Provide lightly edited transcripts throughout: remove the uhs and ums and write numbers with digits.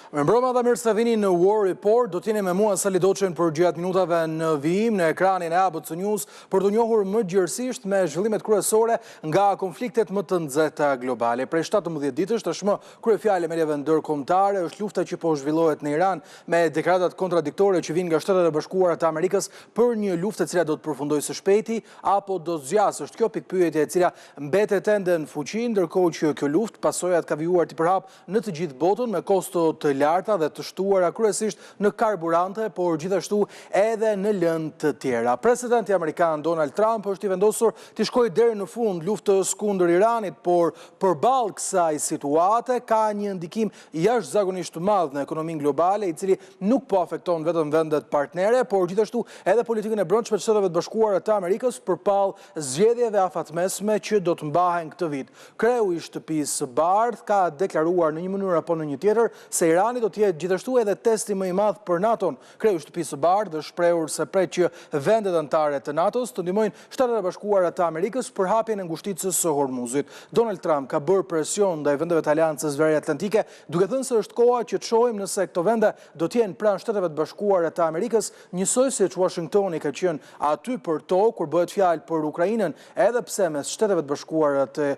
Me mbrëma dhe mirë se vini në War Report, do t'jeni me mua Sali Doçen për gjatë minutave në vijim në ekranin e ABC News për të njohur më gjërësisht me zhvillimet kryesore nga konfliktet më të nxehta globale. Prej 17 ditësh tashmë kryefjale e mediave ndërkombëtare është lufta që po zhvillohet në Iran me deklaratat kontradiktore që vijnë nga Shtetet e Bashkuara të Amerikës për një luftë e cila do të përfundojë së shpejti apo do zgjas. Është kjo pikpyetje e cila mbetet ende në fuqi, ndërkohë që kjo luftë pasojat ka vijuar të përhap në të gjithë botën me kosto të larta dhe të shtuara kryesisht në karburante, por gjithashtu edhe në lëndë të tjera. Presidenti amerikan Donald Trump është i vendosur të shkojë deri në fund luftës kundër Iranit, por përballë kësaj situate ka një ndikim jashtëzakonisht të madh në ekonominë globale, i cili nuk po afekton vetëm vendet partnere, por gjithashtu edhe politikën e brendshme të Shtetet e Bashkuara të Amerikës përbalë zgjedhjeve afatmesme që do të mbahen këtë vit. Kreu i Shtëpisë së Bardhë ka deklaruar në një mënyrë apo në një tjetër se Irani do të jetë gjithashtu edhe testi më i madh për NATO-n. Kreu i Shtëpisë së Bardhë është shprehur se pret që vendet anëtare të NATO-s të ndihmojnë Shtetet e Bashkuara të Amerikës për hapjen e ngushticës së Hormuzit. Donald Trump ka bërë presion ndaj vendeve të Aleancës Veriatlantike, duke thënë se është koha që të shohim nëse këto vende do të jenë pranë Shteteve të Bashkuara të Amerikës, njësoj siç Washingtoni ka qenë aty për to kur bëhet fjalë për Ukrainën, edhe pse mes Shteteve të Bashkuara të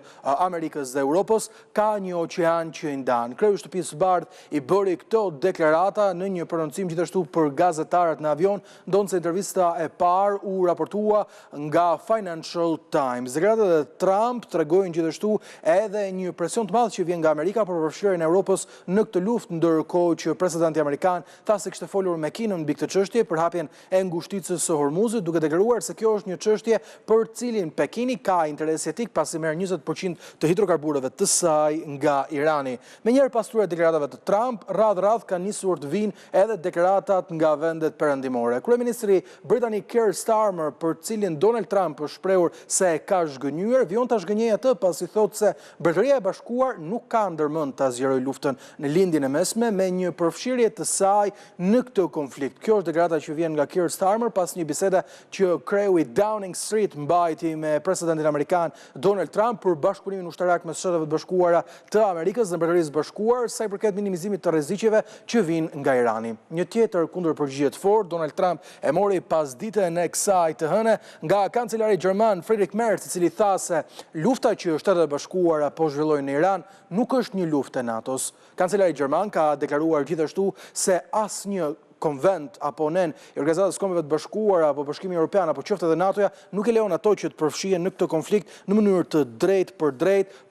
Amerikës dhe Europës ka një oqean që i ndan. Kreu i Shtëpisë së Bardhë i bëri këto deklarata në një prononcim gjithashtu për gazetarët në avion, ndonse intervista e parë u raportua nga Financial Times. Deklaratat e Trump tregojnë gjithashtu edhe një presion të madh që vjen nga Amerika për përfshirjen e Europës në këtë luftë, ndërkohë që presidenti amerikan tha se kishte folur me Kinën mbi këtë çështje për hapjen e ngushticës së Hormuzit, duke deklaruar se kjo është një çështje për cilin Pekini ka interes etik pasi merr 20% të hidrokarbureve të saj nga Irani. Menjëherë pas këtyre deklaratave të Trump, radh ka nisur të vinë edhe deklaratat nga vendet perëndimore. Kryeministri britanik Keir Starmer, për cilin Donald Trump është shprehur se e ka zhgënjyer, vjen ta zhgënjejë atë pasi thotë se Mbretëria e Bashkuar nuk ka ndërmend ta zgjerojë luftën në lindjen e mesme me një përfshirje të saj në këtë konflikt. Kjo është deklarata që vjen nga Keir Starmer pas një bisede që kreu i Downing Street mbajti me presidentin amerikan Donald Trump për bashkëpunimin ushtarak me Shtetet e Bashkuara të Amerikës dhe Mbretërisë së Bashkuar sa i përket minimizimit të rreziqeve që vijnë nga Irani. Një tjetër kundërpërgjigje të fortë Donald Trump e mori pas ditën e kësaj të hënë nga kancelari gjerman Friedrich Merz, i cili tha se lufta që Shtetet e Bashkuara po zhvillojnë në Iran nuk është një luftë e NATO-s. Kancelari gjerman ka deklaruar gjithashtu se asnjë konvent apo nen i Organizatës Kombeve të Bashkuara apo Bashkimi Evropian apo qoftë edhe NATO-ja nuk e lejon ato që të përfshihen në këtë konflikt në mënyrë të drejtë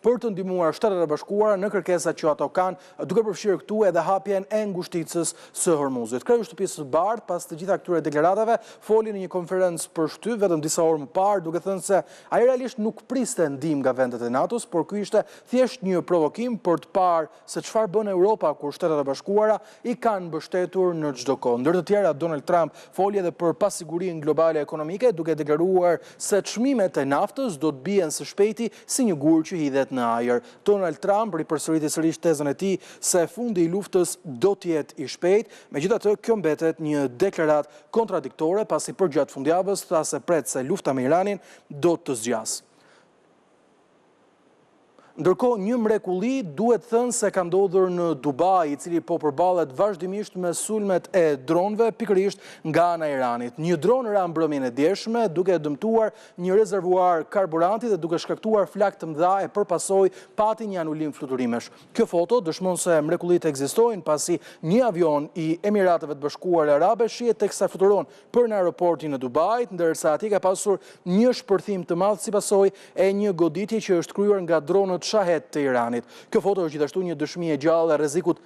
për të ndihmuar Shtetet e Bashkuara në kërkesat që ato kanë, duke përfshirë këtu edhe hapjen e ngushticës së Hormuzit. Kreu i Shtëpisë së Bardhë pas të gjitha këtyre deklaratave foli në një konferencë për shtyp vetëm disa orë më parë, duke thënë se ai realisht nuk priste ndihmë nga vendet e NATO-s, por ky ishte thjesht një provokim për të parë se çfarë bën Europa kur Shtetet e Bashkuara i kanë mbështetur në çdo ndër të tjera, Donald Trump foli edhe për pasigurinë globale ekonomike, duke deklaruar se çmimet e naftës do të bien së shpejti si një gur që hidhet në ajër. Donald Trump ripërsëriti sërish tezën e tij se fundi i luftës do të jetë i shpejtë, megjithatë kjo mbetet një deklaratë kontradiktore pasi përgjatë fundjavës tha se pret se lufta me Iranin do të zgjasë. Ndërkohë, një mrekulli duhet thënë se ka ndodhur në Dubai, i cili po përballet vazhdimisht me sulmet e dronëve pikërisht nga ana e Iranit. Një dron ra mbrëmjen e djeshme duke dëmtuar një rezervuar karburanti dhe duke shkaktuar flak të mëdha e përpasoi pati një anulim fluturimesh. Kjo foto dëshmon se mrekullitë ekzistojnë pasi një avion i Emirateve të Bashkuara Arabe shihet teksa fluturon për në aeroportin e Dubait, ndërsa atje ka pasur një shpërthim të madh si pasojë e një goditje që është kryer nga dronët shahet të Iranit. Kjo foto është gjithashtu një dëshmi e gjallë e rrezikut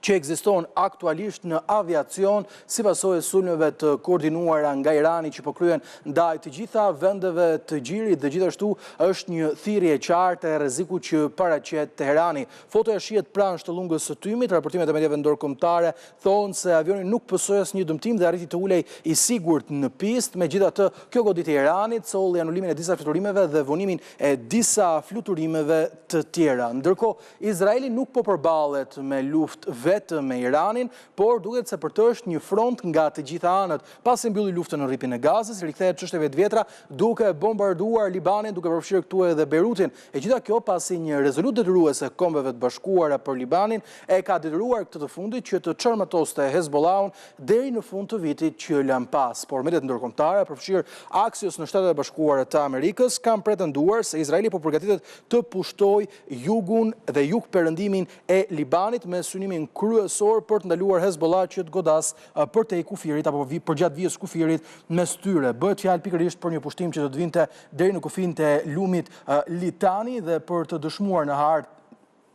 që ekziston aktualisht në aviacion si pasojë e sulmeve të koordinuara nga Irani që po kryen ndaj të gjitha vendeve të gjirit dhe gjithashtu është një thirrje e qartë e rrezikut që paraqet Teherani. Fotoja shihet pranë shtollungës së Tymit, raportimet e mediave ndërkombëtare thonë se avioni nuk pësoi asnjë dëmtim dhe arriti të ulej i sigurt në pistë. Megjithatë, kjo goditje e Iranit solli anulimin e disa fluturimeve dhe vonimin e disa fluturimeve të tjera. Ndërkohë, Izraeli nuk po përballet me luftë vetëm me Iranin, por duket se për të është një front nga të gjitha anët. Pasi mbylli luftën në rripin e Gazës, rikthehet çështjeve të vjetra duke bombarduar Libanin, duke përfshirë këtu edhe Beirutin. E gjitha kjo pasi një rezolut detyruese e Kombeve të Bashkuara për Libanin e ka detyruar këtë të fundit që të çarmëtoste Hezbollahun deri në fund të vitit që lëm pas. Por mediat ndërkombëtare, përfshirë Axios në Shtetet e Bashkuara të Amerikës, kanë pretenduar se Izraeli po përgatitet të pushtojë jugun dhe jugperëndimin e Libanit me synimin kryesor për të ndaluar Hezbollah që të godas për te kufirit apo përgjatë vijës kufirit mes tyre. Bëhet fjalë pikërisht për një pushtim që do të vinte deri në kufin të lumit Litani dhe për të dëshmuar në hartë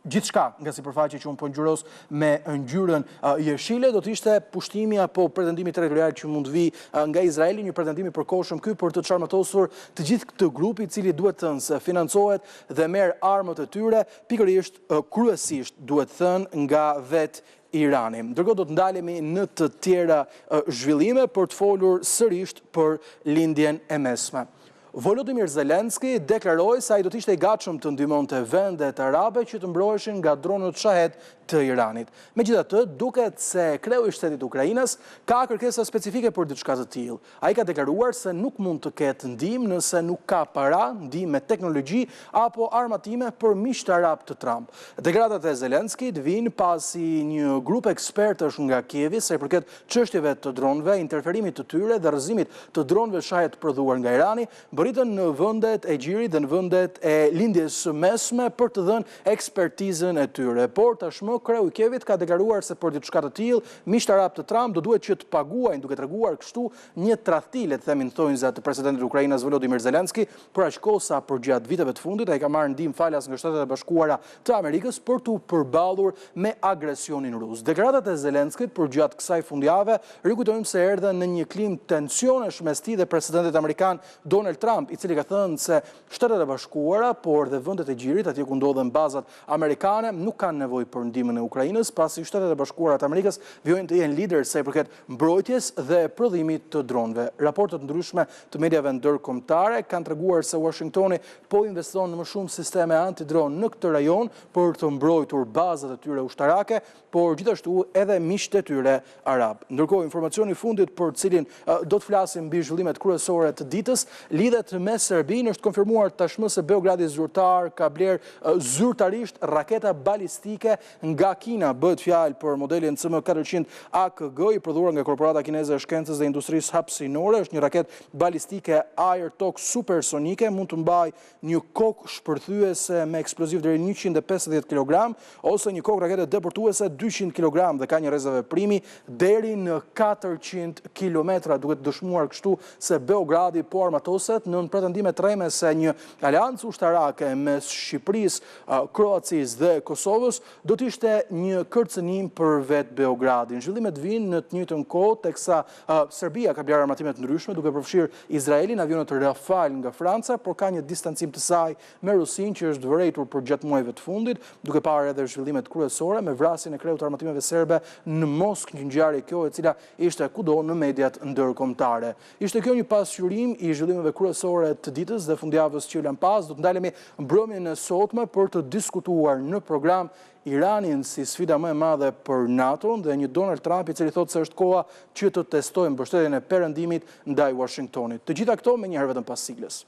gjithçka nga sipërfaqe që unë po ngjyros me ngjyrën jeshile, do të ishte pushtimi apo pretendimi territorial që mund vi nga Izraeli, një pretendim i përkohshëm ky për të çarmëtosur të gjithë këtë grup i cili duhet thënë se financohet dhe merr armët e tyre pikërisht kryesisht duhet thënë nga vetë Irani. Ndërkohë do të ndalemi në të tjera zhvillime për të folur sërish për lindjen e mesme. Volodymyr Zelenski deklaroi se ai do të ishte i gatshëm të ndihmonte vendet arabe që të mbroheshin nga dronët Shahed të Iranit. Megjithatë, duket se kreu i shtetit Ukrainës ka kërkesa specifike për diçka të tillë. Ai ka deklaruar se nuk mund të ketë ndihmë nëse nuk ka para, ndihmë me teknologji apo armatime për miqtë arab të Trump. Deklaratat e Zelenskit vijnë pasi një grup ekspertësh nga Kievi sa i përket çështjeve të dronëve, interferimit të tyre dhe rrëzimit të dronëve Shahed të prodhuar nga Irani, bëritën në vendet e gjirit dhe në vendet e lindjes së mesme për të dhënë ekspertizën e tyre. Por tashmë kreu i Kievit ka deklaruar se për diçka të tillë, miqtë arab të Trump do duhet që të paguajnë, duke treguar kështu një tradhti, le të themi në thonjza të presidentit të Ukrainës Volodymyr Zelenski, për aq kohë sa përgjatë viteve të fundit ai ka marrë ndihmë falas nga Shtetet e Bashkuara të Amerikës për të përballur me agresionin rus. Deklaratat e Zelenskit përgjatë kësaj fundjave rikujtojmë se erdhën në një klim tensionesh mes tij dhe presidentit amerikan Donald Trump, i cili ka thënë se Shtetet e Bashkuara, por dhe vendet e gjirit, atje ku ndodhen bazat amerikane, nuk kanë nevojë për ndihmën e Ukrainës, pasi Shtetet e Bashkuara të Amerikës vijojnë të jenë lider sa i përket mbrojtjes dhe prodhimit të dronëve. Raportet ndryshme të mediave ndërkombëtare kanë treguar se Washingtoni po investon në më shumë sisteme antidron në këtë rajon për të mbrojtur bazat e tyre ushtarake, por gjithashtu edhe miqtë e tyre arab. Ndërkohë, informacioni i fundit për cilin do të flasim mbi zhvillimet kryesore të ditës, lidhet me Serbinë. Është konfirmuar tashmë se Beogradi zyrtar ka bler zyrtarisht raketa balistike nga Kina. Bëhet fjalë për modelin CM400 AKG i prodhuar nga korporata kineze e shkencës dhe industrisë hapësinore. Është një raketë balistike air-tok supersonike, mund të mbajë një kokë shpërthyese me eksploziv deri 150 kg ose një kokë rakete deportuese 200 kg dhe ka një rezervëprimi deri në 400 km, duke të dëshmuar kështu se Beogradi po armatoset në pretendime të rreme se një aleancë ushtarake mes Shqipërisë, Kroacisë dhe Kosovës do të ishte një kërcënim për vetë Beogradin. Zhvillimet vinë në të njëjtën kohë teksa Serbia ka bler armatime të ndryshme duke përfshirë Izraelin, avionet Rafale nga Franca, por ka një distancim të saj me Rusinë që është vërejtur për gjatë muajve të fundit, duke parë edhe zhvillimet kryesore me vrasjen e kreut të armatimeve serbe në Moskë, një ngjarje kjo e cila ishte kudo në mediat ndërkombëtare. Ishte kjo një pasqyrim i zhvillimeve kryesore të ditës dhe fundjavës që lëm pas. Do të ndalemi mbrëmjen e sotme për të diskutuar në program Iranin si sfida më e madhe për NATO-n dhe një Donald Trump i cili thotë se është koha që të testojë mbështetjen e perëndimit ndaj Washingtonit. Të gjitha këto me një herë vetëm pas siglës.